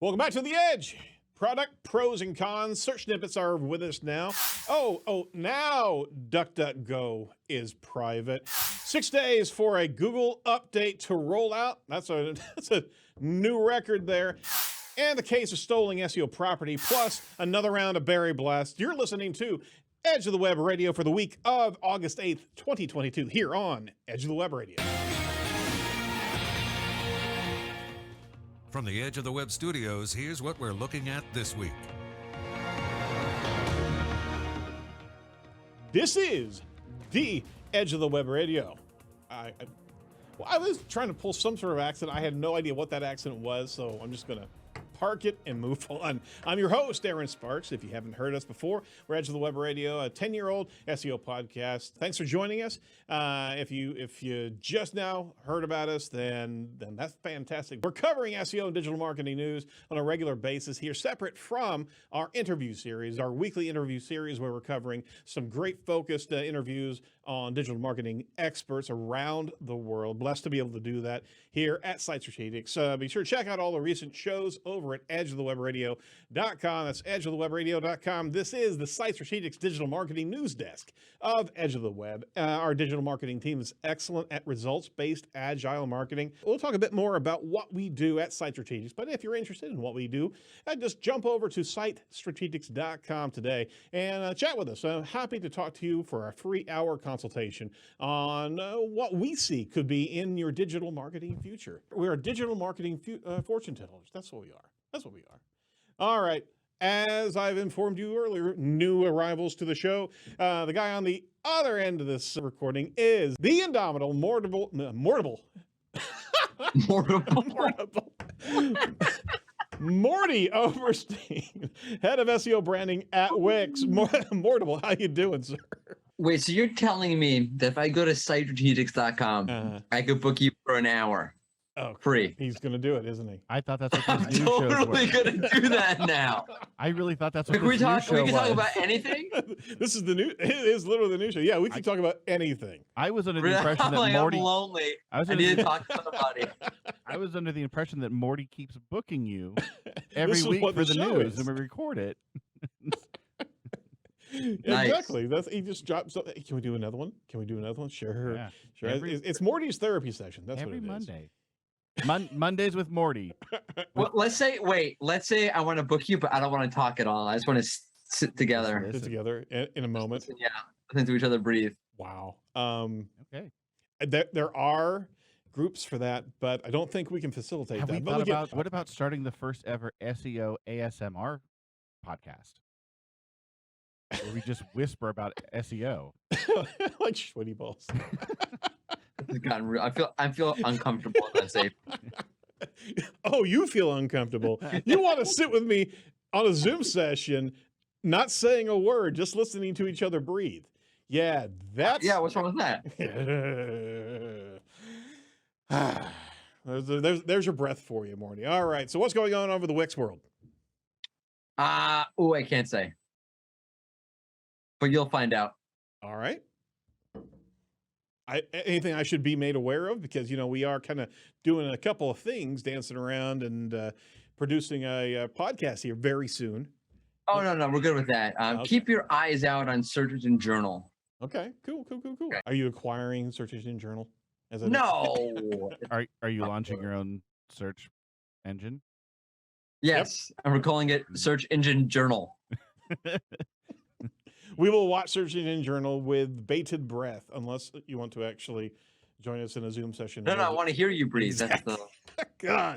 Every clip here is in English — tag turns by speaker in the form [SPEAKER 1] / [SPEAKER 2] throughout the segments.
[SPEAKER 1] Welcome back to The Edge. Product pros and cons. Search snippets are with us now. Now DuckDuck Go is private. 6 days for a Google update to roll out. That's a new record there. And the case of stolen SEO property, plus another round of Berry Blast. You're listening to Edge of the Web Radio for the week of August 8th, 2022, here on Edge of the Web Radio.
[SPEAKER 2] From the Edge of the Web studios, here's what we're looking at this week.
[SPEAKER 1] This is the Edge of the Web Radio. I was trying to pull some sort of accent. I had no idea what that accent was, so I'm just going to park it and move on. I'm your host, Erin Sparks. If you haven't heard us before, we're Edge of the Web Radio, a 10-year-old SEO podcast. Thanks for joining us. If you just now heard about us, then that's fantastic. We're covering SEO and digital marketing news on a regular basis here, separate from our interview series, our weekly interview series, where we're covering some great focused interviews on digital marketing experts around the world. Blessed to be able to do that here at Site Strategics. Be sure to check out all the recent shows over at edgeofthewebradio.com. That's edgeofthewebradio.com. This is the Site Strategics digital marketing news desk of Edge of the Web. Our digital marketing team is excellent at results-based agile marketing. We'll talk a bit more about what we do at Site Strategics, but if you're interested in what we do, just jump over to sitestrategics.com today and chat with us. I'm happy to talk to you for a free hour consultation on what we see could be in your digital marketing future. We're digital marketing fortune tellers. That's what we are. That's what we are. All right. As I've informed you earlier, new arrivals to the show. The guy on the other end of this recording is the indomitable Mordible. Mordy Overstein, head of SEO branding at Wix. Mordible, how you doing, sir?
[SPEAKER 3] Wait, so you're telling me that if I go to sitestrategics.com, I could book you for an hour?
[SPEAKER 1] Oh,
[SPEAKER 3] free.
[SPEAKER 1] He's going to do it, isn't he?
[SPEAKER 4] I thought that's what
[SPEAKER 3] I'm
[SPEAKER 4] those new shows
[SPEAKER 3] totally
[SPEAKER 4] were.
[SPEAKER 3] going to do that now.
[SPEAKER 4] I really thought that's what
[SPEAKER 3] Can we
[SPEAKER 4] this new
[SPEAKER 3] talk?
[SPEAKER 4] show
[SPEAKER 3] We can talk
[SPEAKER 4] was.
[SPEAKER 3] about anything.
[SPEAKER 1] This is the new. It is literally the new show. Yeah, we can talk about anything.
[SPEAKER 4] I was under the impression
[SPEAKER 3] I'm
[SPEAKER 4] that
[SPEAKER 3] like,
[SPEAKER 4] Morty.
[SPEAKER 3] I'm lonely.
[SPEAKER 4] I was
[SPEAKER 3] I
[SPEAKER 4] under
[SPEAKER 3] need to
[SPEAKER 4] the,
[SPEAKER 3] talk to somebody.
[SPEAKER 4] I was under the impression that Morty keeps booking you
[SPEAKER 1] This
[SPEAKER 4] every
[SPEAKER 1] is
[SPEAKER 4] week
[SPEAKER 1] what
[SPEAKER 4] for
[SPEAKER 1] the
[SPEAKER 4] the
[SPEAKER 1] show
[SPEAKER 4] news,
[SPEAKER 1] is.
[SPEAKER 4] and we record it.
[SPEAKER 3] Nice.
[SPEAKER 1] Exactly. He just dropped something. Can we do another one? Can we do another one? Sure.
[SPEAKER 4] Yeah.
[SPEAKER 1] Sure.
[SPEAKER 4] Every-
[SPEAKER 1] It's Morty's therapy session. That's
[SPEAKER 4] every
[SPEAKER 1] what it is.
[SPEAKER 4] Monday. Mondays with Morty.
[SPEAKER 3] Well, let's say I want to book you, but I don't want to talk at all. I just want to sit together,
[SPEAKER 1] Get together in a moment.
[SPEAKER 3] yeah, listen to each other breathe.
[SPEAKER 1] Wow.
[SPEAKER 4] Okay.
[SPEAKER 1] There are groups for that, but I don't think we can facilitate
[SPEAKER 4] Have
[SPEAKER 1] that.
[SPEAKER 4] we
[SPEAKER 1] But
[SPEAKER 4] thought
[SPEAKER 1] get-
[SPEAKER 4] about what about starting the first ever SEO ASMR podcast? Where we just whisper about SEO.
[SPEAKER 1] like sweaty balls?
[SPEAKER 3] It's gotten real. I feel uncomfortable and unsafe.
[SPEAKER 1] Oh, you feel uncomfortable. You want to sit with me on a Zoom session, not saying a word, just listening to each other breathe. Yeah, that's
[SPEAKER 3] Yeah, what's wrong with that?
[SPEAKER 1] there's your breath for you, Morty. All right. So what's going on over the Wix world?
[SPEAKER 3] I can't say, but you'll find out.
[SPEAKER 1] All right. Anything I should be made aware of? Because, we are kind of doing a couple of things, dancing around and producing a podcast here very soon.
[SPEAKER 3] Oh, no, we're good with that.
[SPEAKER 1] Okay.
[SPEAKER 3] Keep your eyes out on Search Engine Journal.
[SPEAKER 1] Okay, cool.
[SPEAKER 3] Okay.
[SPEAKER 1] Are you acquiring Search Engine Journal?
[SPEAKER 3] No.
[SPEAKER 4] Are you launching your own search engine?
[SPEAKER 3] Yes, and we're calling it Search Engine Journal.
[SPEAKER 1] We will watch Search Engine Journal with bated breath, unless you want to actually join us in a Zoom session.
[SPEAKER 3] No, I want to hear you breathe. That's the
[SPEAKER 1] God.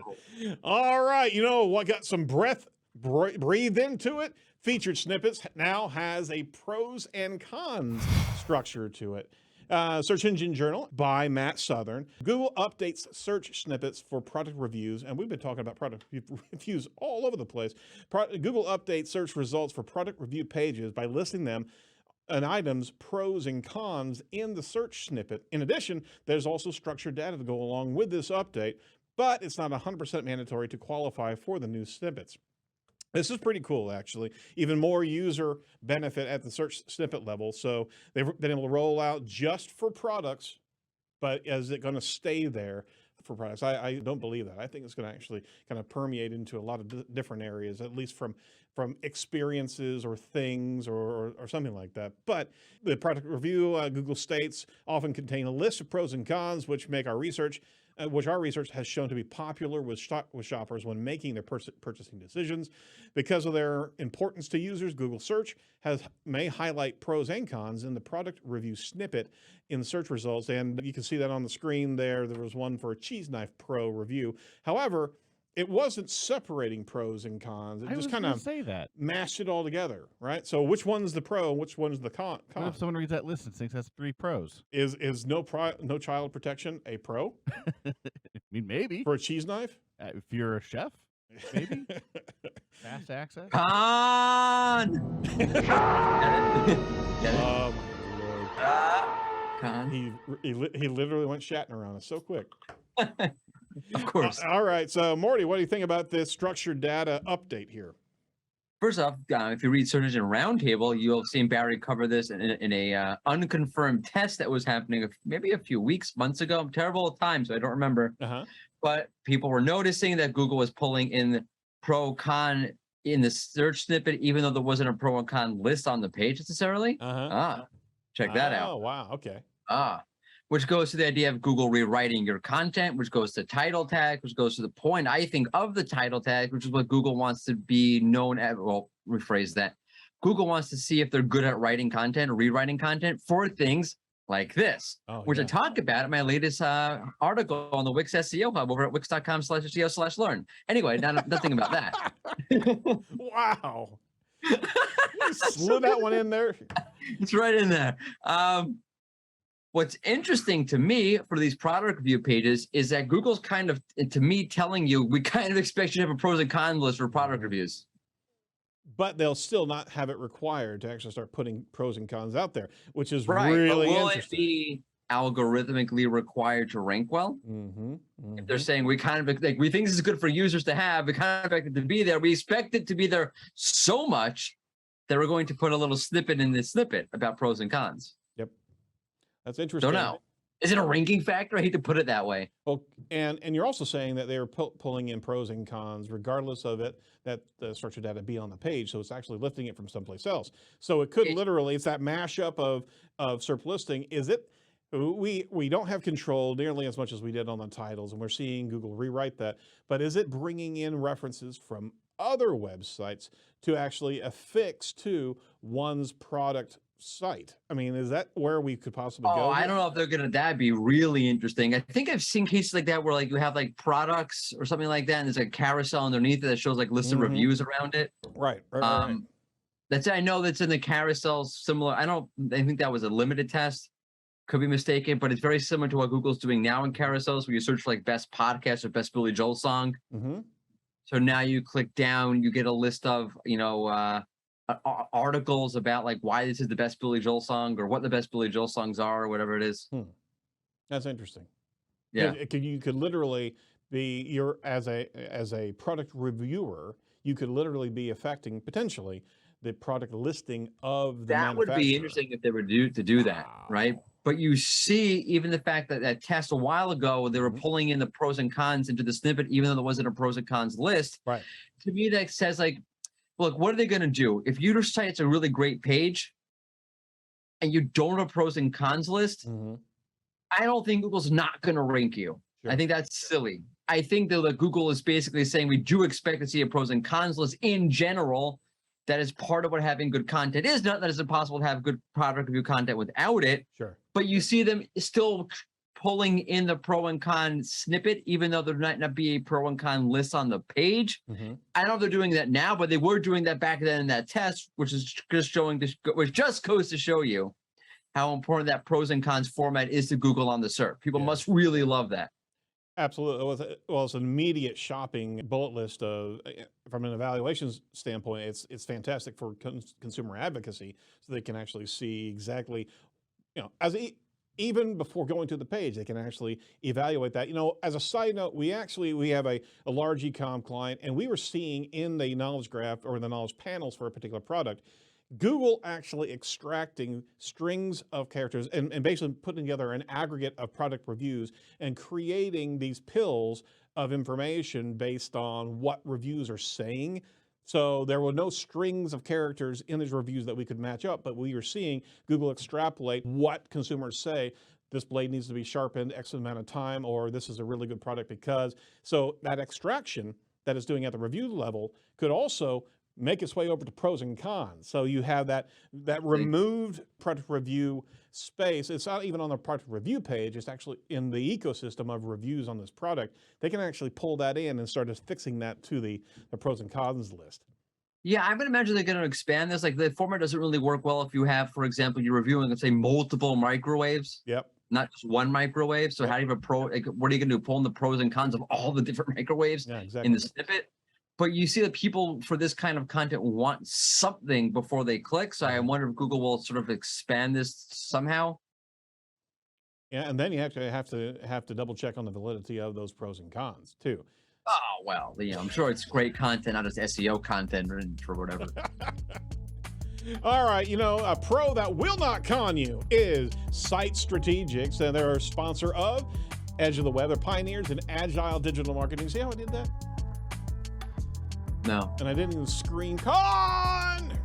[SPEAKER 1] All right. You know what? Got some breath breathed into it. Featured Snippets now has a pros and cons structure to it. Search Engine Journal by Matt Southern. Google updates search snippets for product reviews, and we've been talking about product reviews all over the place. Google updates search results for product review pages by listing them and items, pros and cons in the search snippet. In addition, there's also structured data to go along with this update, but it's not 100% mandatory to qualify for the new snippets. This is pretty cool, actually. Even more user benefit at the search snippet level. So they've been able to roll out just for products, but is it going to stay there for products. I don't believe that. I think it's going to actually kind of permeate into a lot of different areas, at least from experiences or things or something like that. But the product review, Google states, often contain a list of pros and cons, which our research has shown to be popular with shoppers when making their purchasing decisions. Because of their importance to users, Google Search may highlight pros and cons in the product review snippet in the search results. And you can see that on the screen there. There was one for a cheese knife pro review. However, it wasn't separating pros and cons. It just kind of mashed it all together, right? So which one's the pro and which one's the con?
[SPEAKER 4] What if someone reads that list and thinks that's 3 pros?
[SPEAKER 1] Is no child protection a pro?
[SPEAKER 4] I mean, maybe.
[SPEAKER 1] For a cheese knife?
[SPEAKER 4] If you're a chef, maybe. Fast access?
[SPEAKER 3] Con! Get it? Get it?
[SPEAKER 1] Oh, my Lord.
[SPEAKER 3] Con.
[SPEAKER 1] He literally went Shatner on us so quick.
[SPEAKER 3] Of course.
[SPEAKER 1] All right. So, Morty, what do you think about this structured data update here?
[SPEAKER 3] First off, if you read Search Engine Roundtable, you'll have seen Barry cover this in a unconfirmed test that was happening maybe a few months ago. Terrible time, so I don't remember. But people were noticing that Google was pulling in pro-con in the search snippet, even though there wasn't a pro and con list on the page necessarily. Check that out.
[SPEAKER 1] Oh, wow. Okay.
[SPEAKER 3] Which goes to the idea of Google rewriting your content, which goes to title tag, which goes to the point, I think, of the title tag, which is what Google wants to be known as. Well, rephrase that. Google wants to see if they're good at writing content or rewriting content for things like this, which I talk about in my latest article on the Wix SEO Hub over at wix.com/SEO/learn. Anyway, nothing about that.
[SPEAKER 1] Wow. You slid that one in there.
[SPEAKER 3] It's right in there. What's interesting to me for these product review pages is that Google's kind of, to me, telling you, we kind of expect you to have a pros and cons list for product reviews.
[SPEAKER 1] But they'll still not have it required to actually start putting pros and cons out there, which is
[SPEAKER 3] right.
[SPEAKER 1] really
[SPEAKER 3] but will
[SPEAKER 1] interesting.
[SPEAKER 3] It be algorithmically required to rank well? If they're saying we kind of like, we think this is good for users to have, we kind of expect it to be there. We expect it to be there so much that we're going to put a little snippet in this snippet about pros and cons.
[SPEAKER 1] Yep. That's interesting.
[SPEAKER 3] Don't know. Is it a ranking factor? I hate to put it that way.
[SPEAKER 1] Well, and you're also saying that they're pulling in pros and cons, regardless of it, that the structured data be on the page. So it's actually lifting it from someplace else. So it could literally, it's that mashup of SERP listing. Is it, we don't have control nearly as much as we did on the titles, and we're seeing Google rewrite that. But is it bringing in references from other websites to actually affix to one's product site? I mean, is that where we could possibly go?
[SPEAKER 3] I don't know if they're gonna. That'd be really interesting. I think I've seen cases like that where like you have like products or something like that, and there's a carousel underneath it that shows like lists of reviews around it.
[SPEAKER 1] Right.
[SPEAKER 3] That's I know that's in the carousel. Similar. I think that was a limited test. Could be mistaken, but it's very similar to what Google's doing now in carousels, where you search for like best podcast or best Billy Joel song. So now you click down, you get a list of articles about like why this is the best Billy Joel song or what the best Billy Joel songs are or whatever it is.
[SPEAKER 1] That's interesting.
[SPEAKER 3] Yeah,
[SPEAKER 1] you could literally be as a product reviewer, you could literally be affecting potentially the product listing of the
[SPEAKER 3] that would be interesting if they were to do that, right? But you see, even the fact that that test a while ago, they were pulling in the pros and cons into the snippet, even though there wasn't a pros and cons list.
[SPEAKER 1] Right.
[SPEAKER 3] To me, that says like, look, what are they going to do? If your site's a really great page and you don't have a pros and cons list, I don't think Google's not going to rank you. Sure. I think that's silly. I think that Google is basically saying we do expect to see a pros and cons list in general. That is part of what having good content is. Not that it's impossible to have good product review content without it.
[SPEAKER 1] Sure.
[SPEAKER 3] But you see them still pulling in the pro and con snippet, even though there might not be a pro and con list on the page. I don't know if they're doing that now, but they were doing that back then in that test, which is just which just goes to show you how important that pros and cons format is to Google on the SERP. People must really love that.
[SPEAKER 1] Absolutely. Well, it's an immediate shopping bullet list of, from an evaluations standpoint, it's fantastic for consumer advocacy, so they can actually see exactly, even before going to the page, they can actually evaluate that. As a side note, we have a large e-com client, and we were seeing in the knowledge graph or the knowledge panels for a particular product, Google actually extracting strings of characters and basically putting together an aggregate of product reviews and creating these pills of information based on what reviews are saying. So there were no strings of characters in these reviews that we could match up, but we were seeing Google extrapolate what consumers say. This blade needs to be sharpened X amount of time, or this is a really good product because. So that extraction that it's doing at the review level could also make its way over to pros and cons. So you have that removed product review space. It's not even on the product review page. It's actually in the ecosystem of reviews on this product. They can actually pull that in and start fixing that to the pros and cons list.
[SPEAKER 3] Yeah, I'm gonna imagine they're gonna expand this. Like the format doesn't really work well if you have, for example, you're reviewing, let's say, multiple microwaves.
[SPEAKER 1] Yep.
[SPEAKER 3] Not just one microwave. So how do you have a like, what are you gonna do? Pull in the pros and cons of all the different microwaves in the snippet? But you see that people for this kind of content want something before they click. So I wonder if Google will sort of expand this somehow.
[SPEAKER 1] Yeah, and then you have to double check on the validity of those pros and cons too.
[SPEAKER 3] Oh well, I'm sure it's great content, not just SEO content or whatever.
[SPEAKER 1] All right, a pro that will not con you is Site Strategics, and they're a sponsor of Edge of the Web. They're pioneers in agile digital marketing. See how I did that?
[SPEAKER 3] No.
[SPEAKER 1] And I didn't even scream con.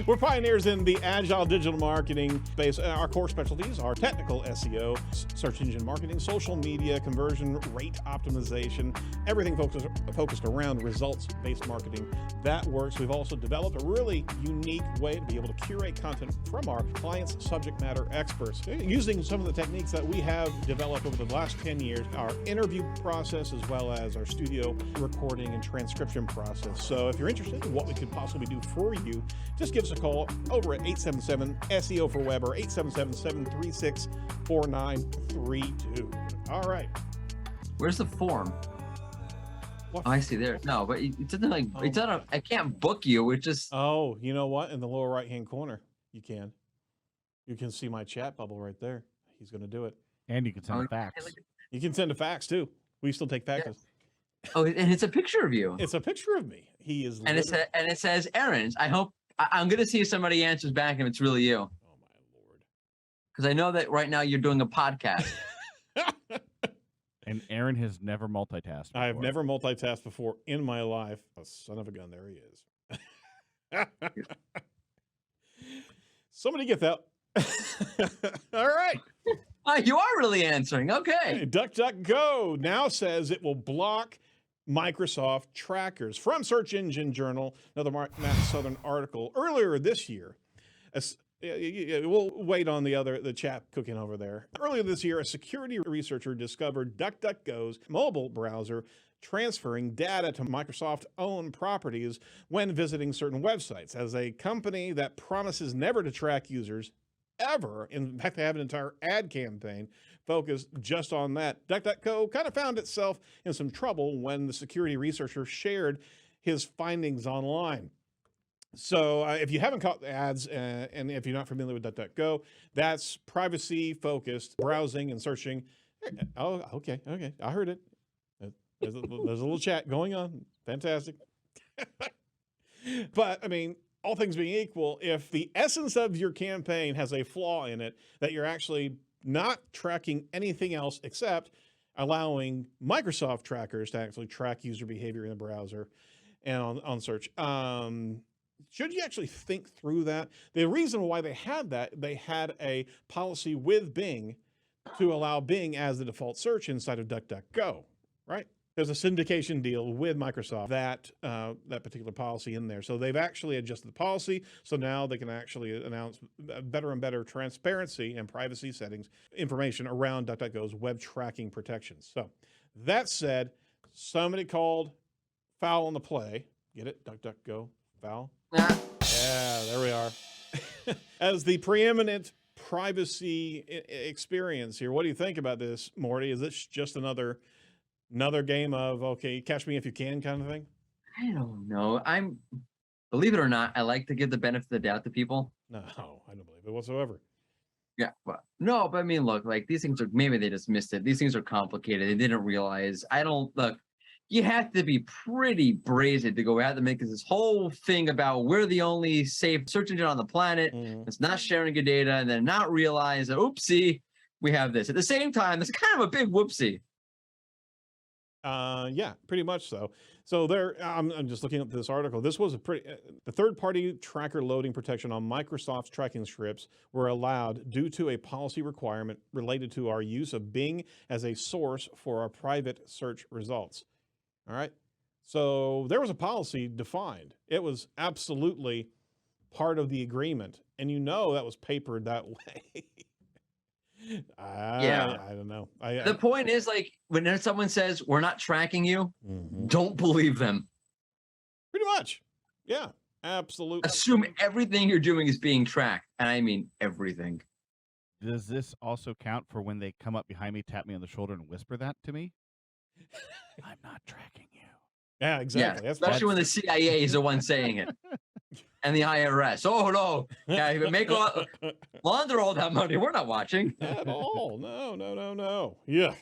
[SPEAKER 1] We're pioneers in the agile digital marketing space. Our core specialties are technical SEO, search engine marketing, social media, conversion rate optimization, everything focused around results-based marketing. That works. We've also developed a really unique way to be able to curate content from our clients' subject matter experts, using some of the techniques that we have developed over the last 10 years, our interview process, as well as our studio recording and transcription process. So if you're interested in what we could possibly do for you, just give us a call over at 877-SEO for Web or 877-736-4932. All right.
[SPEAKER 3] Where's the form?
[SPEAKER 1] What?
[SPEAKER 3] Oh, I see there. No, but it doesn't it's not I can't book you. It's just.
[SPEAKER 1] Oh, you know what? In the lower right-hand corner, you can see my chat bubble right there. He's going to do it.
[SPEAKER 4] And you can send a fax.
[SPEAKER 1] You can send a fax too. We still take faxes. Yeah.
[SPEAKER 3] Oh, and it's a picture of you.
[SPEAKER 1] It's a picture of me. He is.
[SPEAKER 3] And it says, Erin. I hope I'm going to see if somebody answers back if it's really you.
[SPEAKER 1] Oh my Lord!
[SPEAKER 3] Because I know that right now you're doing a podcast.
[SPEAKER 4] And Erin has never multitasked before.
[SPEAKER 1] I have never multitasked before in my life. Oh, son of a gun! There he is. Somebody get that. All right.
[SPEAKER 3] Oh, you are really answering. Okay.
[SPEAKER 1] DuckDuck Go now says it will block Microsoft trackers from Search Engine Journal, another Matt Southern article earlier this year. We'll wait on the chat cooking over there. Earlier this year, a security researcher discovered DuckDuckGo's mobile browser transferring data to Microsoft-owned properties when visiting certain websites. As a company that promises never to track users ever, in fact, they have an entire ad campaign focused just on that, DuckDuckGo kind of found itself in some trouble when the security researcher shared his findings online. So if you haven't caught the ads, and if you're not familiar with DuckDuckGo, that's privacy-focused browsing and searching. Oh, okay, I heard it. There's a little chat going on. Fantastic. But, I mean, all things being equal, if the essence of your campaign has a flaw in it, that you're actually not tracking anything else except allowing Microsoft trackers to actually track user behavior in the browser and on search. Should you actually think through that? The reason why they had that, they had a policy with Bing to allow Bing as the default search inside of DuckDuckGo, right? There's a syndication deal with Microsoft, that particular policy in there. So they've actually adjusted the policy. So now they can actually announce better and better transparency and privacy settings, information around DuckDuckGo's web tracking protections. So that said, somebody called foul on the play. Get it? DuckDuckGo, foul. Yeah, there we are. As the preeminent privacy experience here, what do you think about this, Morty? Is this just another game of, okay, catch me if you can kind of thing?
[SPEAKER 3] I don't know. Believe it or not, I like to give the benefit of the doubt to people.
[SPEAKER 1] No, I don't believe it whatsoever.
[SPEAKER 3] Yeah, but I mean, look, like these things are, maybe they just missed it. These things are complicated. They didn't realize. Look, you have to be pretty brazen to go out and make this whole thing about we're the only safe search engine on the planet that's not sharing your data, and then not realize that, oopsie, we have this. At the same time, it's kind of a big whoopsie.
[SPEAKER 1] Yeah, pretty much so. So there, I'm just looking at this article. This was a pretty, the third-party tracker loading protection on Microsoft's tracking scripts were allowed due to a policy requirement related to our use of Bing as a source for our private search results. All right. So there was a policy defined. It was absolutely part of the agreement. And you know that was papered that way.
[SPEAKER 3] Yeah.
[SPEAKER 1] I don't know.
[SPEAKER 3] The point is, like, when someone says we're not tracking you, don't believe them.
[SPEAKER 1] Pretty much. Yeah, absolutely.
[SPEAKER 3] Assume everything you're doing is being tracked. And I mean everything.
[SPEAKER 4] Does this also count for when they come up behind me, tap me on the shoulder, and whisper that to me? I'm not tracking you.
[SPEAKER 1] Yeah, exactly.
[SPEAKER 3] Yeah, especially when the CIA is the one saying it. And the IRS. Oh, no. Yeah, make launder all that money. We're not watching.
[SPEAKER 1] At all. No. Yeah.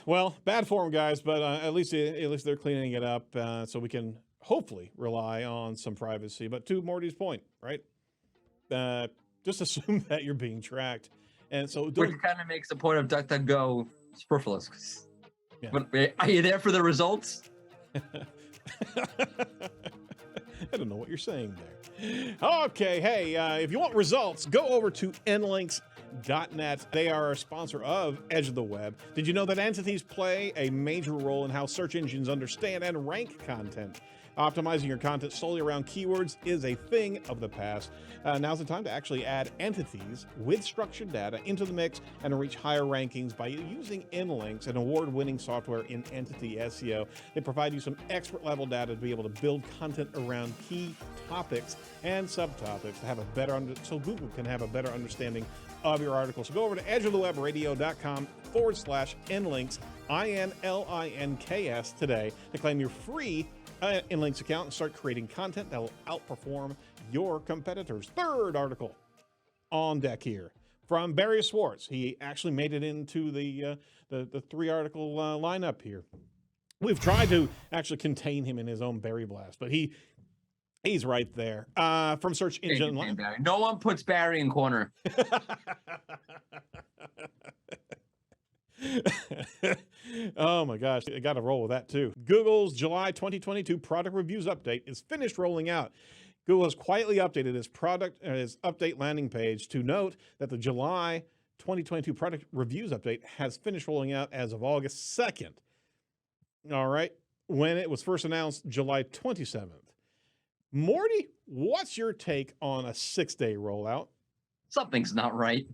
[SPEAKER 1] Well, bad form, guys, but at least they're cleaning it up so we can hopefully rely on some privacy. But to Morty's point, right? Just assume that you're being tracked. And so
[SPEAKER 3] which kind of makes the point of DuckDuck Go superfluous.
[SPEAKER 1] Yeah.
[SPEAKER 3] But are you there for the results?
[SPEAKER 1] I don't know what you're saying there. Okay, hey, if you want results, go over to nlinks.net. They are a sponsor of Edge of the Web. Did you know that entities play a major role in how search engines understand and rank content? Optimizing your content solely around keywords is a thing of the past. Now's the time to actually add entities with structured data into the mix and reach higher rankings by using nlinks, an award-winning software in entity SEO. They provide you some expert-level data to be able to build content around key topics and subtopics to have a better so Google can have a better understanding of your article. So go over to edgeofthewebradio.com/nlinks, INLINKS today to claim your free Inlinks account and start creating content that will outperform your competitors. Third article on deck here from Barry Schwartz. He actually made it into the 3-article lineup here. We've tried to actually contain him in his own Barry blast, but he's right there. From Search Engine Land.
[SPEAKER 3] No one puts Barry in corner.
[SPEAKER 1] Oh my gosh, I got to roll with that too. Google's July 2022 product reviews update is finished rolling out. Google has quietly updated its update landing page to note that the July 2022 product reviews update has finished rolling out as of August 2nd. All right, when it was first announced July 27th. Morty, what's your take on a 6-day rollout?
[SPEAKER 3] Something's not right.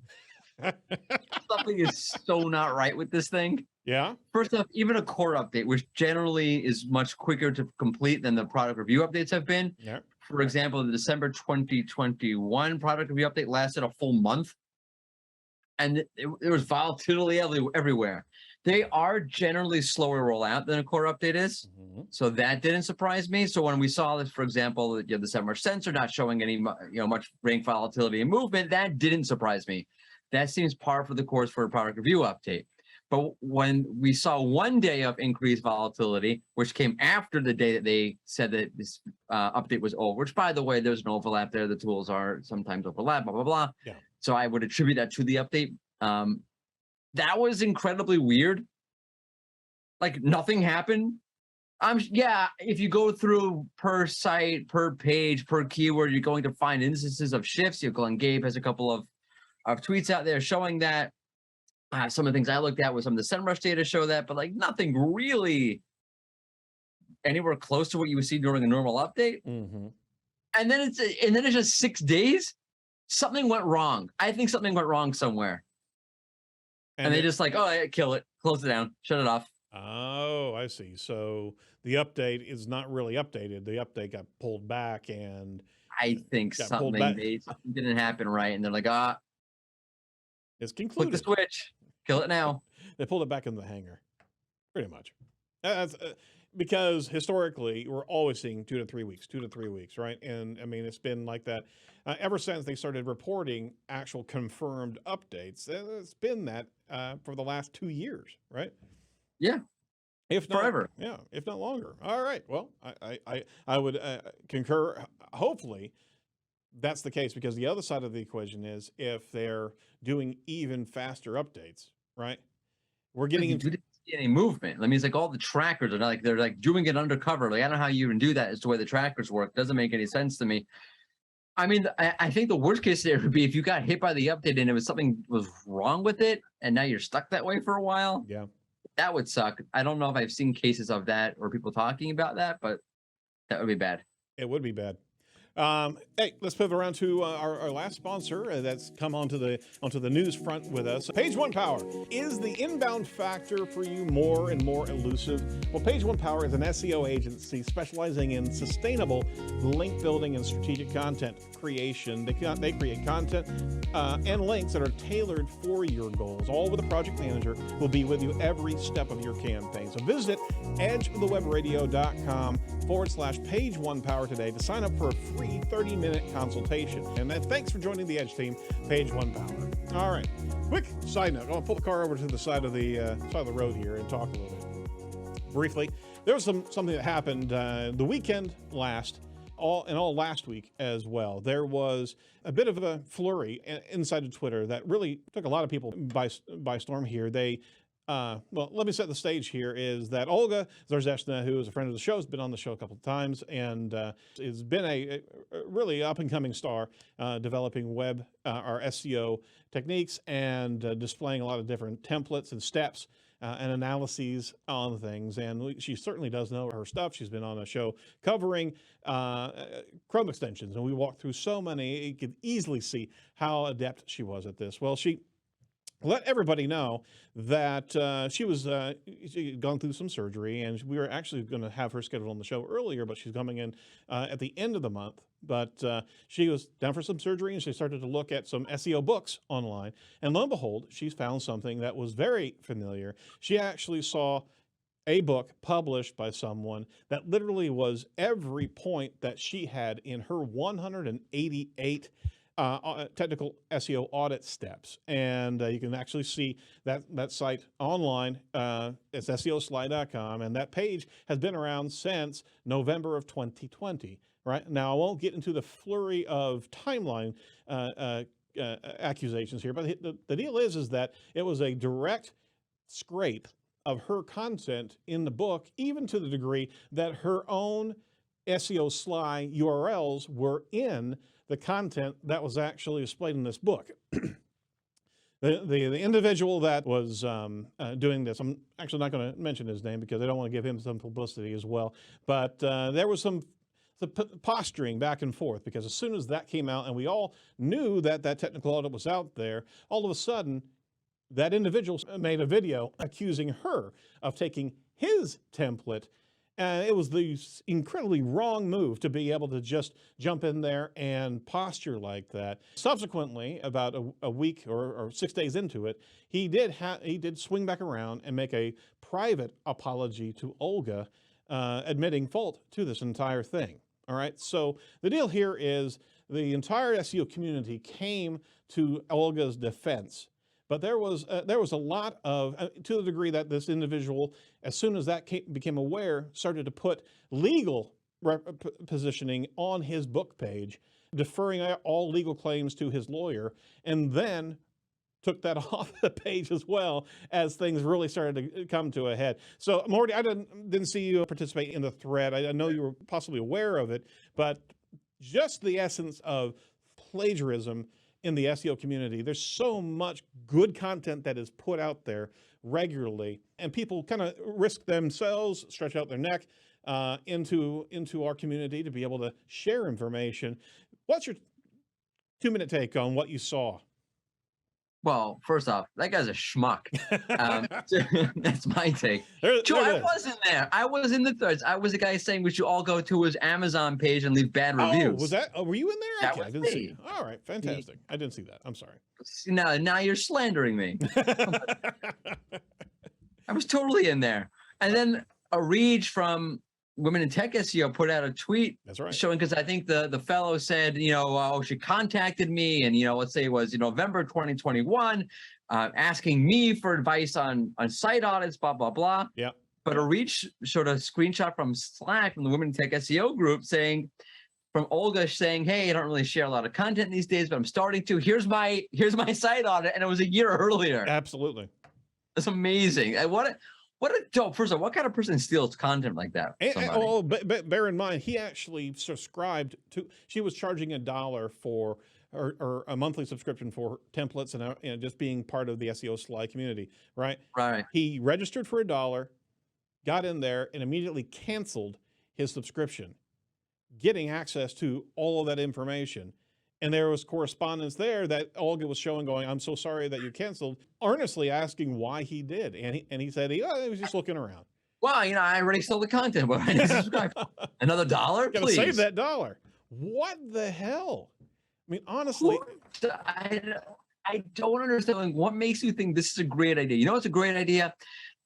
[SPEAKER 3] Something is so not right with this thing.
[SPEAKER 1] Yeah.
[SPEAKER 3] First off, even a core update, which generally is much quicker to complete than the product review updates have been.
[SPEAKER 1] Yeah.
[SPEAKER 3] For example, the December 2021 product review update lasted a full month. And there was volatility everywhere. They are generally slower to roll out than a core update is. So that didn't surprise me. So when we saw this, for example, the December sensor not showing any much rank volatility and movement, that didn't surprise me. That seems par for the course for a product review update. But when we saw 1 day of increased volatility, which came after the day that they said that this update was over, which, by the way, there's an overlap there. The tools are sometimes overlap, blah, blah, blah. Yeah. So I would attribute that to the update. That was incredibly weird. Like, nothing happened. Yeah, if you go through per site, per page, per keyword, you're going to find instances of shifts. Glenn Gabe has a couple of tweets out there showing that. Some of the things I looked at with some of the SEMrush data show that, but like nothing really anywhere close to what you would see during a normal update. And then it's just 6 days. Something went wrong. I think something went wrong somewhere. And they just like, oh, kill it, close it down, shut it off.
[SPEAKER 1] Oh, I see. So the update is not really updated. The update got pulled back, and
[SPEAKER 3] I think something didn't happen right. And they're like,
[SPEAKER 1] it's concluded.
[SPEAKER 3] Flip the switch. Kill it now.
[SPEAKER 1] They pulled it back in the hangar, pretty much. That's because historically we're always seeing 2 to 3 weeks, right? And I mean, it's been like that ever since they started reporting actual confirmed updates. It's been that for the last 2 years, right?
[SPEAKER 3] Yeah.
[SPEAKER 1] If not,
[SPEAKER 3] forever.
[SPEAKER 1] yeah, if not longer. All right. Well, I would concur. Hopefully, that's the case, because the other side of the equation is if they're doing even faster updates, right? We're getting
[SPEAKER 3] You
[SPEAKER 1] into
[SPEAKER 3] didn't see any movement. I mean, it's like all the trackers are like they're like doing it undercover. Like I don't know how you even do that. It's the way the trackers work. Doesn't make any sense to me. I mean, I think the worst case scenario would be if you got hit by the update and it was something was wrong with it, and now you're stuck that way for a while.
[SPEAKER 1] yeah.
[SPEAKER 3] That would suck. I don't know if I've seen cases of that or people talking about that, but that would be bad.
[SPEAKER 1] It would be bad. Hey, let's pivot around to our last sponsor that's come onto the news front with us. Page One Power. Is the inbound factor for you more and more elusive? Well, Page One Power is an SEO agency specializing in sustainable link building and strategic content creation. They create content and links that are tailored for your goals, all with a project manager who will be with you every step of your campaign. So visit edgeofthewebradio.com/Page One Power today to sign up for a free 30-minute consultation. And then thanks for joining the Edge team, Page One Power. All right, quick side note. I'll pull the car over to the side of the road here and talk a little bit briefly. There was something that happened the weekend last week as well. There was a bit of a flurry inside of Twitter that really took a lot of people by storm here. Well, let me set the stage here, is that Olga Zarzheshna, who is a friend of the show, has been on the show a couple of times and has been a really up-and-coming star developing web or SEO techniques and displaying a lot of different templates and steps and analyses on things. And she certainly does know her stuff. She's been on a show covering Chrome extensions, and we walked through so many. You could easily see how adept she was at this. Well, she let everybody know that she had gone through some surgery, and we were actually going to have her scheduled on the show earlier, but she's coming in at the end of the month. But she was down for some surgery, and she started to look at some SEO books online. And lo and behold, she's found something that was very familiar. She actually saw a book published by someone that literally was every point that she had in her 188 technical SEO audit steps. And you can actually see that site online. It's SEOslide.com, and that page has been around since November of 2020. Right now, I won't get into the flurry of timeline accusations here, but the deal is that it was a direct scrape of her content in the book, even to the degree that her own SEO Sly URLs were in the content that was actually displayed in this book. The individual that was doing this, I'm actually not going to mention his name because I don't want to give him some publicity as well, but there was some posturing back and forth, because as soon as that came out and we all knew that technical audit was out there, all of a sudden that individual made a video accusing her of taking his template. It was the incredibly wrong move to be able to just jump in there and posture like that. Subsequently, about a week or 6 days into it, he did swing back around and make a private apology to Olga, admitting fault to this entire thing. All right. So the deal here is the entire SEO community came to Olga's defense. But there was a lot of, to the degree that this individual, as soon as that became aware, started to put legal positioning on his book page, deferring all legal claims to his lawyer, and then took that off the page as well as things really started to come to a head. So, Mordy, I didn't see you participate in the thread. I know you were possibly aware of it, but just the essence of plagiarism in the SEO community. There's so much good content that is put out there regularly, and people kind of risk themselves, stretch out their neck into our community to be able to share information. What's your 2-minute take on what you saw?
[SPEAKER 3] Well, first off, that guy's a schmuck. That's my take. Joe, I wasn't there. I was in the threads. I was the guy saying we should all go to his Amazon page and leave bad reviews.
[SPEAKER 1] Oh, was that? Oh, were you in there?
[SPEAKER 3] That
[SPEAKER 1] okay,
[SPEAKER 3] was
[SPEAKER 1] I didn't
[SPEAKER 3] me.
[SPEAKER 1] see it. All right, fantastic. I didn't see that. I'm sorry.
[SPEAKER 3] Now you're slandering me. I was totally in there. And then a read from Women in Tech SEO put out a tweet.
[SPEAKER 1] That's right.
[SPEAKER 3] Showing, because I think the fellow said, she contacted me, and let's say it was November 2021, asking me for advice on site audits, blah blah blah.
[SPEAKER 1] Yeah.
[SPEAKER 3] But a reach showed a screenshot from Slack from the Women in Tech SEO group saying, from Olga saying, "Hey, I don't really share a lot of content these days, but I'm starting to. Here's my site audit," and it was a year earlier.
[SPEAKER 1] Absolutely.
[SPEAKER 3] That's amazing. And what a dope. First of all, what kind of person steals content like that?
[SPEAKER 1] But bear in mind, he actually subscribed to. She was charging $1 for. Or a monthly subscription for templates and just being part of the SEO Sly community, right?
[SPEAKER 3] Right.
[SPEAKER 1] He registered for $1, got in there, and immediately canceled his subscription, getting access to all of that information. And there was correspondence there that Olga was showing, going, "I'm so sorry that you canceled," earnestly asking why he did. And he said he was just looking around.
[SPEAKER 3] Well, I already sold the content, but I didn't subscribe. Another $1,
[SPEAKER 1] Gotta
[SPEAKER 3] please.
[SPEAKER 1] save that $1. What the hell? I mean, honestly,
[SPEAKER 3] I don't understand. Like, what makes you think this is a great idea? You know, it's a great idea.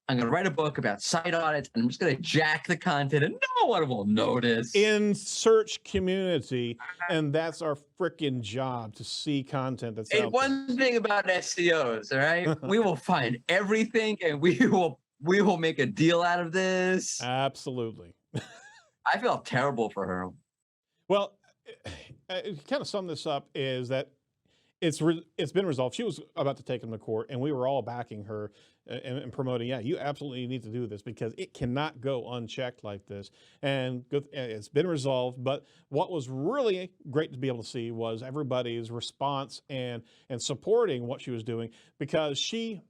[SPEAKER 3] I'm going to write a book about site audits, and I'm just going to jack the content, and no one will notice.
[SPEAKER 1] In search community, and that's our freaking job, to see content that's out
[SPEAKER 3] one thing about SEOs, all right? We will find everything, and we will make a deal out of this.
[SPEAKER 1] Absolutely.
[SPEAKER 3] I feel terrible for her.
[SPEAKER 1] Well, kind of sum this up is that it's been resolved. She was about to take him to court, and we were all backing her and promoting, yeah, you absolutely need to do this because it cannot go unchecked like this. And it's been resolved. But what was really great to be able to see was everybody's response and supporting what she was doing, because she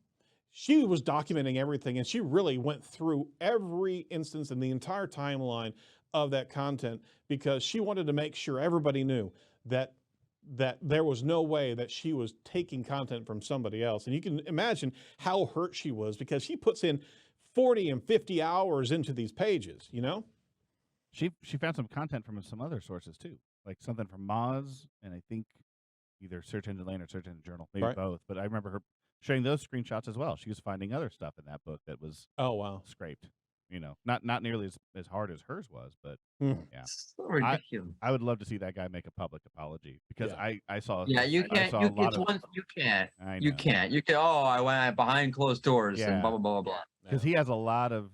[SPEAKER 1] was documenting everything, and she really went through every instance in the entire timeline of that content, because she wanted to make sure everybody knew that there was no way that she was taking content from somebody else. And you can imagine how hurt she was, because she puts in 40 and 50 hours into these pages, you know?
[SPEAKER 4] She found some content from some other sources too, like something from Moz, and I think either Search Engine Land or Search Engine Journal, maybe both. But I remember her sharing those screenshots as well. She was finding other stuff in that book that was scraped. You know, not nearly as hard as hers was, but yeah.
[SPEAKER 3] So ridiculous.
[SPEAKER 4] I would love to see that guy make a public apology, because I saw.
[SPEAKER 3] Yeah, you can't. You can't. You can't. You can. Oh, I went behind closed doors and blah blah blah blah.
[SPEAKER 4] Because he has a lot of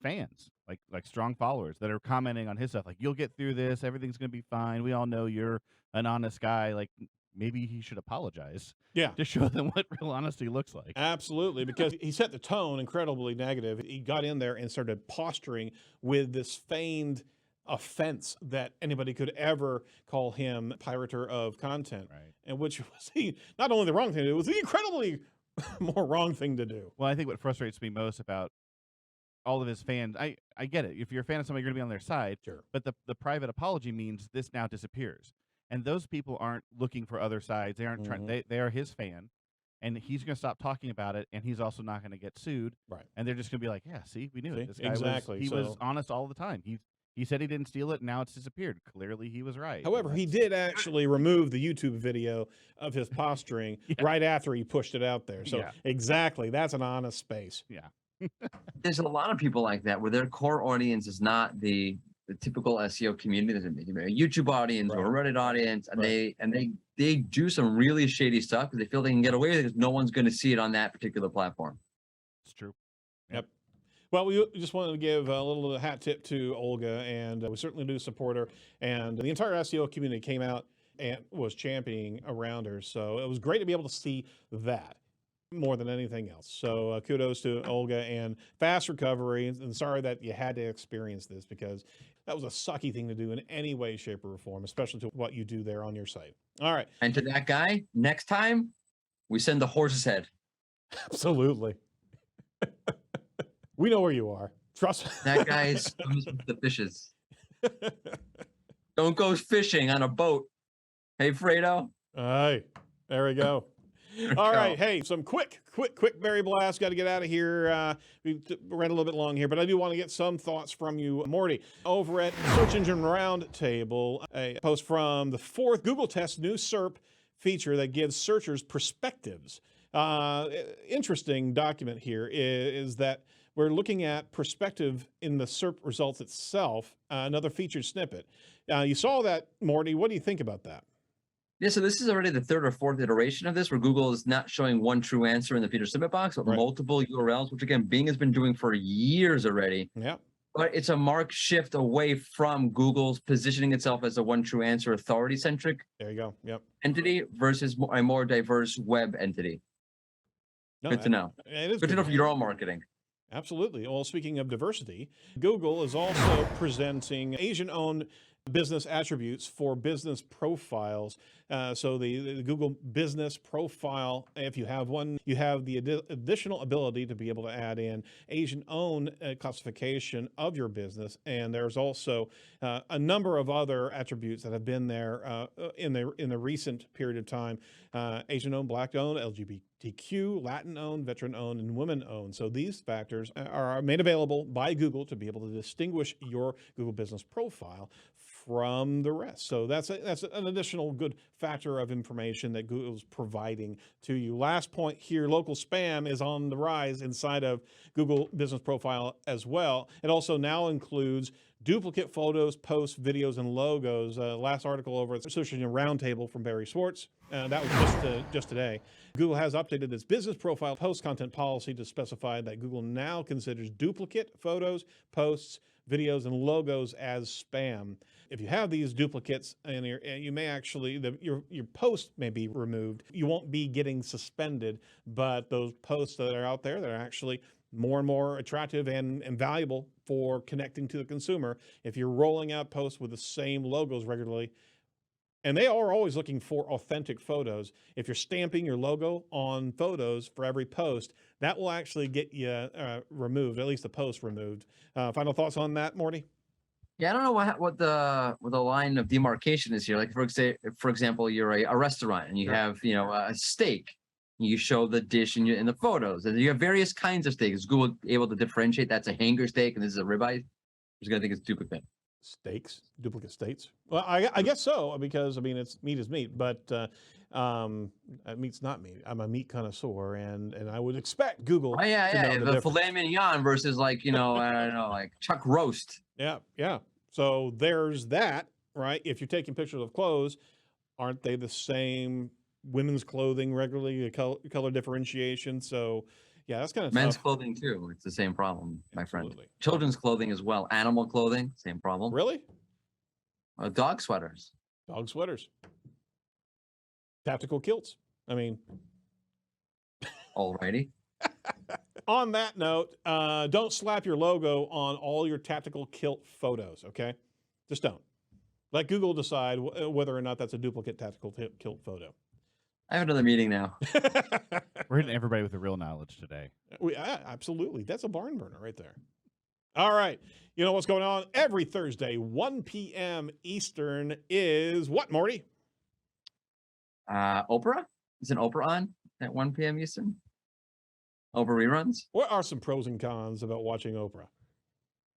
[SPEAKER 4] fans, like strong followers that are commenting on his stuff. Like, you'll get through this. Everything's gonna be fine. We all know you're an honest guy. Like, maybe he should apologize.
[SPEAKER 1] Yeah.
[SPEAKER 4] To show them what real honesty looks like.
[SPEAKER 1] Absolutely, because he set the tone incredibly negative. He got in there and started posturing with this feigned offense that anybody could ever call him pirater of content.
[SPEAKER 4] Right.
[SPEAKER 1] And which was not only the wrong thing to do, it was the incredibly more wrong thing to do.
[SPEAKER 4] Well, I think what frustrates me most about all of his fans, I get it. If you're a fan of somebody, you're going to be on their side.
[SPEAKER 1] Sure.
[SPEAKER 4] But the private apology means this now disappears. And those people aren't looking for other sides. They aren't trying. They are his fan, and he's going to stop talking about it. And he's also not going to get sued.
[SPEAKER 1] Right.
[SPEAKER 4] And they're just going to be like, "Yeah, see, we knew it. This guy
[SPEAKER 1] exactly.
[SPEAKER 4] was honest all the time. He said he didn't steal it. And now it's disappeared. Clearly, he was right."
[SPEAKER 1] However, he did actually remove the YouTube video of his posturing right after he pushed it out there. So exactly, that's an honest space.
[SPEAKER 4] Yeah.
[SPEAKER 3] There's a lot of people like that where their core audience is not the typical SEO community. There's a YouTube audience or a Reddit audience, and they do some really shady stuff because they feel they can get away with it because no one's going to see it on that particular platform.
[SPEAKER 4] It's true.
[SPEAKER 1] Yep. Well, we just wanted to give a little hat tip to Olga, and we certainly do support her. And the entire SEO community came out and was championing around her. So it was great to be able to see that more than anything else. So kudos to Olga, and fast recovery. And sorry that you had to experience this, because that was a sucky thing to do in any way, shape, or form, especially to what you do there on your site. All right.
[SPEAKER 3] And to that guy, next time we send the horse's head.
[SPEAKER 1] Absolutely. We know where you are. Trust me.
[SPEAKER 3] That guy swims with the fishes. Don't go fishing on a boat. Hey, Fredo.
[SPEAKER 1] All right. There we go. All right. Hey, some quick Barry Blast. Got to get out of here. We ran a little bit long here, but I do want to get some thoughts from you, Morty. Over at Search Engine Roundtable, a post from the 4th Google Test new SERP feature that gives searchers perspectives. Interesting document here is that we're looking at perspective in the SERP results itself, another featured snippet. You saw that, Morty. What do you think about that?
[SPEAKER 3] Yeah, so this is already the third or fourth iteration of this, where Google is not showing one true answer in the feature snippet box, but
[SPEAKER 1] Right.
[SPEAKER 3] multiple URLs, which again, Bing has been doing for years already.
[SPEAKER 1] Yeah.
[SPEAKER 3] But it's a marked shift away from Google's positioning itself as a one true answer authority-centric
[SPEAKER 1] There you go. Yep.
[SPEAKER 3] entity versus a more diverse web entity.
[SPEAKER 1] No,
[SPEAKER 3] Good to know.
[SPEAKER 1] It is
[SPEAKER 3] Good to know for your own marketing.
[SPEAKER 1] Absolutely. Well, speaking of diversity, Google is also presenting Asian-owned business attributes for business profiles. So the Google Business Profile, if you have one, you have the additional ability to be able to add in Asian-owned classification of your business. And there's also a number of other attributes that have been there in the recent period of time. Asian-owned, Black-owned, LGBTQ, Latin-owned, veteran-owned, and women-owned. So these factors are made available by Google to be able to distinguish your Google Business Profile from the rest. So that's an additional good factor of information that Google's providing to you. Last point here, local spam is on the rise inside of Google Business Profile as well. It also now includes duplicate photos, posts, videos, and logos. Last article over at Social Media Roundtable from Barry Schwartz. That was just today. Google has updated its business profile post content policy to specify that Google now considers duplicate photos, posts, videos, and logos as spam. If you have these duplicates, and you may actually, your post may be removed. You won't be getting suspended, but those posts that are out there that are actually more and more attractive and valuable for connecting to the consumer. If you're rolling out posts with the same logos regularly, and they are always looking for authentic photos. If you're stamping your logo on photos for every post, that will actually get you removed, at least the post removed. Final thoughts on that, Morty?
[SPEAKER 3] Yeah, I don't know what the line of demarcation is here. Like for example, you're a restaurant and you have a steak. You show the dish in the photos, and you have various kinds of steaks. Is Google able to differentiate that's a hanger steak and this is a ribeye? I'm just gonna think it's duplicate.
[SPEAKER 1] Steaks, duplicate steaks. Well, I guess so, because I mean it's meat is meat, but meat's not meat. I'm a meat connoisseur, and I would expect Google.
[SPEAKER 3] Oh yeah,
[SPEAKER 1] to know
[SPEAKER 3] the filet mignon versus like I don't know, like chuck roast.
[SPEAKER 1] Yeah. So there's that, right? If you're taking pictures of clothes, aren't they the same? Women's clothing regularly, the color differentiation. So yeah, that's kind of
[SPEAKER 3] men's
[SPEAKER 1] tough.
[SPEAKER 3] clothing too. It's the same problem, my
[SPEAKER 1] Absolutely.
[SPEAKER 3] friend. Children's clothing as well. Animal clothing, same problem.
[SPEAKER 1] Really?
[SPEAKER 3] Dog sweaters.
[SPEAKER 1] Dog sweaters. Tactical kilts. I mean.
[SPEAKER 3] Alrighty.
[SPEAKER 1] On that note, don't slap your logo on all your tactical kilt photos, okay? Just don't. Let Google decide whether or not that's a duplicate tactical kilt photo.
[SPEAKER 3] I have another meeting now.
[SPEAKER 4] We're hitting everybody with the real knowledge today.
[SPEAKER 1] Absolutely. That's a barn burner right there. All right. You know what's going on? Every Thursday, 1 p.m. Eastern is what, Morty?
[SPEAKER 3] Oprah? Is an Oprah on at 1 p.m. Eastern? Oprah reruns?
[SPEAKER 1] What are some pros and cons about watching Oprah?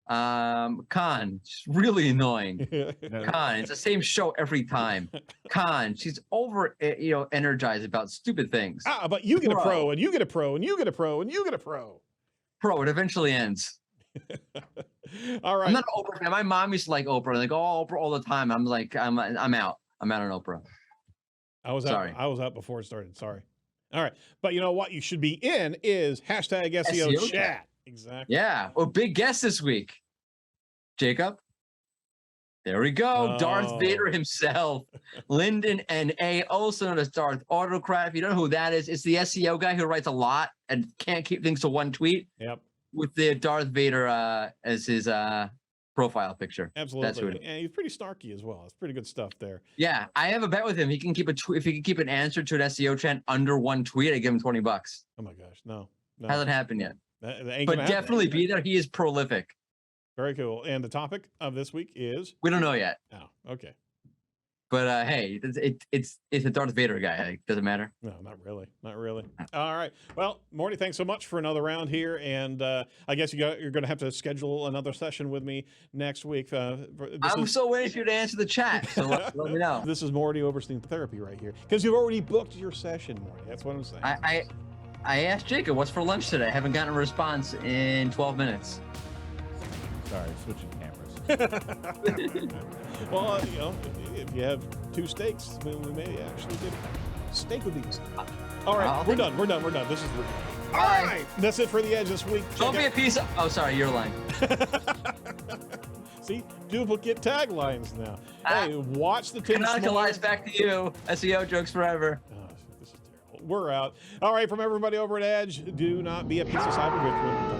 [SPEAKER 3] Con, she's really annoying.
[SPEAKER 4] No,
[SPEAKER 3] Con, it's the same show every time. Con, she's over, energized about stupid things.
[SPEAKER 1] But you get a pro, and you get a pro, and you get a pro, and you get a pro.
[SPEAKER 3] Pro, it eventually ends.
[SPEAKER 1] All right.
[SPEAKER 3] I'm not an Oprah fan. My mom used to like Oprah. Like, oh, Oprah all the time. I'm like, I'm out. I'm out on Oprah.
[SPEAKER 1] I was
[SPEAKER 3] Sorry.
[SPEAKER 1] out before it started. Sorry. All right. But you know what you should be in is hashtag SEOChat. Exactly.
[SPEAKER 3] Yeah. Oh, big guest this week. Jacob. There we go.
[SPEAKER 1] Oh.
[SPEAKER 3] Darth Vader himself. Lyndon N.A., also known as Darth Autocrat. You don't know who that is. It's the SEO guy who writes a lot and can't keep things to one tweet.
[SPEAKER 1] Yep.
[SPEAKER 3] With the Darth Vader as his profile picture.
[SPEAKER 1] Absolutely.
[SPEAKER 3] That's who it is.
[SPEAKER 1] And he's pretty snarky as well. It's pretty good stuff there.
[SPEAKER 3] Yeah, I have a bet with him. He can keep if he can keep an answer to an SEOChat under one tweet, I give him $20.
[SPEAKER 1] Oh my gosh. No.
[SPEAKER 3] Hasn't happened yet.
[SPEAKER 1] That ain't
[SPEAKER 3] But
[SPEAKER 1] gonna happen.
[SPEAKER 3] definitely be there. He is prolific.
[SPEAKER 1] Very cool. And the topic of this week is?
[SPEAKER 3] We don't know yet.
[SPEAKER 1] Oh, okay.
[SPEAKER 3] But hey, it's a Darth Vader guy. Like, doesn't matter.
[SPEAKER 1] No, not really. Not really. All right. Well, Morty, thanks so much for another round here. And I guess you're going to have to schedule another session with me next week.
[SPEAKER 3] I'm so waiting for you to answer the chat. So let me know.
[SPEAKER 1] This is Morty overseeing therapy right here. Because you've already booked your session, Morty. That's what I'm saying.
[SPEAKER 3] I asked Jacob, what's for lunch today? I haven't gotten a response in 12 minutes.
[SPEAKER 4] Sorry, switching cameras.
[SPEAKER 1] Well, you know, if you have 2 steaks, we may actually get steak with these. All right, we're done. This is all right. That's it for the Edge this week.
[SPEAKER 3] Don't be a piece of. Oh, sorry, you're lying.
[SPEAKER 1] See, duplicate taglines now. Hey, watch the 10
[SPEAKER 3] Canonical lies back to you. SEO jokes forever.
[SPEAKER 1] Oh, this is terrible. We're out. All right, from everybody over at Edge, do not be a piece of cyber.